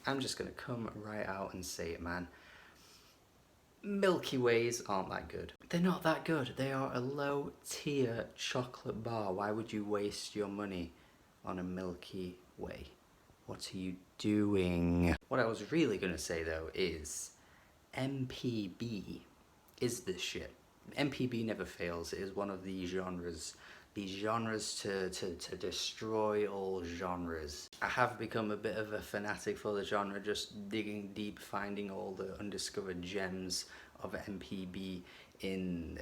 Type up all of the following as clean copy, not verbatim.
I'm just gonna come right out and say it, man. Milky Ways aren't that good. They're not that good. They are a low tier chocolate bar. Why would you waste your money on a Milky Way? What are you doing? What I was really gonna say though is MPB is this shit. MPB never fails. It is one of these genres to destroy all genres. I have become a bit of a fanatic for the genre, just digging deep, finding all the undiscovered gems of MPB in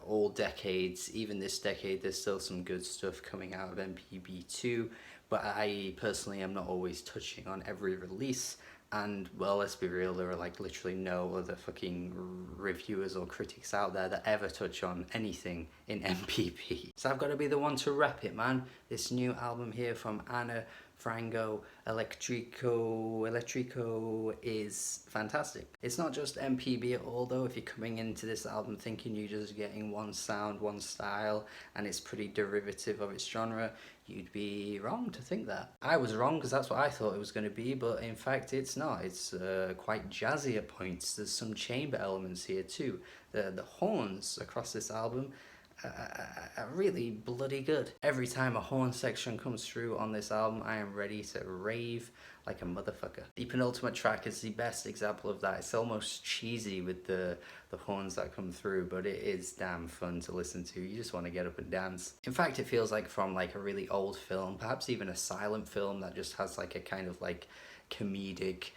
all decades. Even this decade, there's still some good stuff coming out of MPB too, but I personally am not always touching on every release. And well, let's be real, there are like literally no other fucking reviewers or critics out there that ever touch on anything in MPB. So I've got to be the one to rep it, man. This new album here from Anna Frango Elétrico is fantastic. It's not just MPB at all though. If you're coming into this album thinking you're just getting one sound, one style, and it's pretty derivative of its genre, you'd be wrong to think that. I was wrong because that's what I thought it was going to be, but in fact it's not. It's quite jazzy at points. There's some chamber elements here too. The horns across this album are really bloody good. Every time a horn section comes through on this album, I am ready to rave like a motherfucker. The penultimate track is the best example of that. It's almost cheesy with the horns that come through, but it is damn fun to listen to. You just want to get up and dance. In fact, it feels like from like a really old film, perhaps even a silent film that just has like a kind of like comedic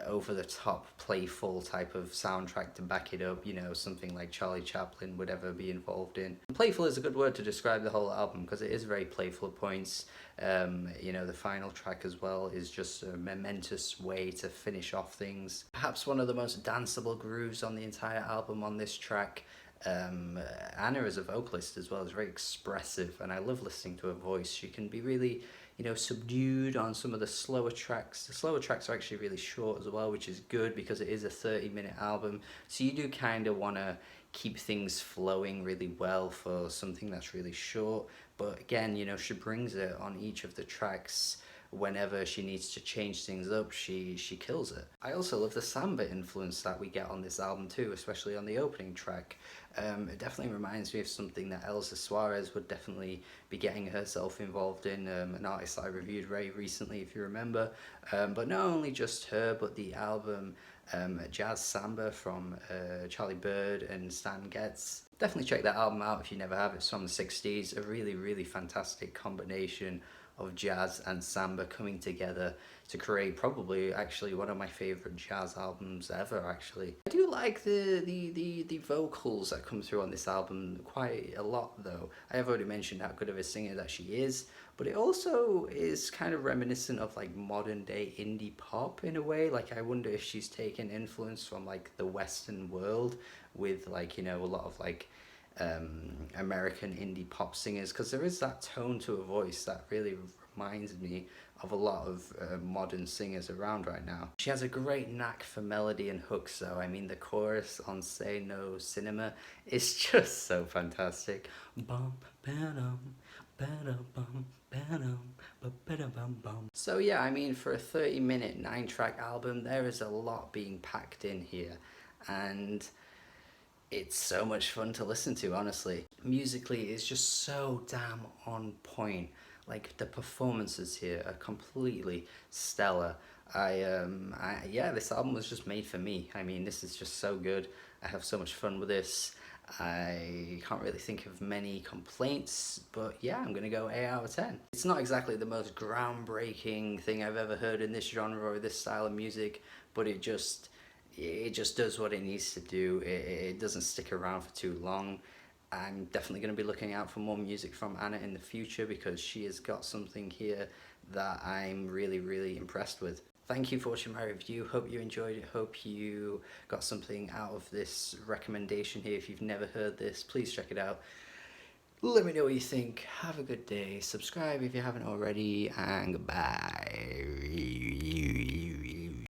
over the top playful type of soundtrack to back it up, you know, something like Charlie Chaplin would ever be involved in. Playful is a good word to describe the whole album because it is very playful at points. You know, the final track as well is just a momentous way to finish off things. Perhaps one of the most danceable grooves on the entire album on this track. Anna as a vocalist as well is very expressive, and I love listening to her voice. She can be really, you know, subdued on some of the slower tracks. The slower tracks are actually really short as well, which is good because it is a 30-minute album, so you do kind of want to keep things flowing really well for something that's really short. But again, you know, she brings it on each of the tracks. Whenever she needs to change things up, she kills it. I also love the samba influence that we get on this album too, especially on the opening track. It definitely reminds me of something that Elsa Suarez would definitely be getting herself involved in, an artist I reviewed very recently, if you remember. But not only just her, but the album Jazz Samba from Charlie Bird and Stan Getz. Definitely check that album out if you never have. It's from the 60s, a really, really fantastic combination of jazz and samba coming together to create probably actually one of my favorite jazz albums ever. Actually, I do like the vocals that come through on this album quite a lot though. I have already mentioned how good of a singer that she is, but it also is kind of reminiscent of like modern day indie pop in a way. Like I wonder if she's taken influence from like the Western world with like, you know, a lot of like American indie pop singers, because there is that tone to her voice that really reminds me of a lot of modern singers around right now. She has a great knack for melody and hooks though. I mean, the chorus on Say No Cinema is just so fantastic. Bum, ba-dum, ba-da-bum, ba-dum, ba-ba-da-bum-bum. So yeah, I mean, for a 30-minute 9-track album, there is a lot being packed in here, and it's so much fun to listen to, honestly. Musically, it's just so damn on point. Like, the performances here are completely stellar. Yeah, this album was just made for me. I mean, this is just so good. I have so much fun with this. I can't really think of many complaints, but yeah, I'm gonna go 8 out of 10. It's not exactly the most groundbreaking thing I've ever heard in this genre or this style of music, but it just does what it needs to do. It doesn't stick around for too long. I'm definitely going to be looking out for more music from Anna in the future because she has got something here that I'm really, really impressed with. Thank you for watching my review. Hope you enjoyed it. Hope you got something out of this recommendation here. If you've never heard this, please check it out. Let me know what you think. Have a good day. Subscribe if you haven't already, and goodbye.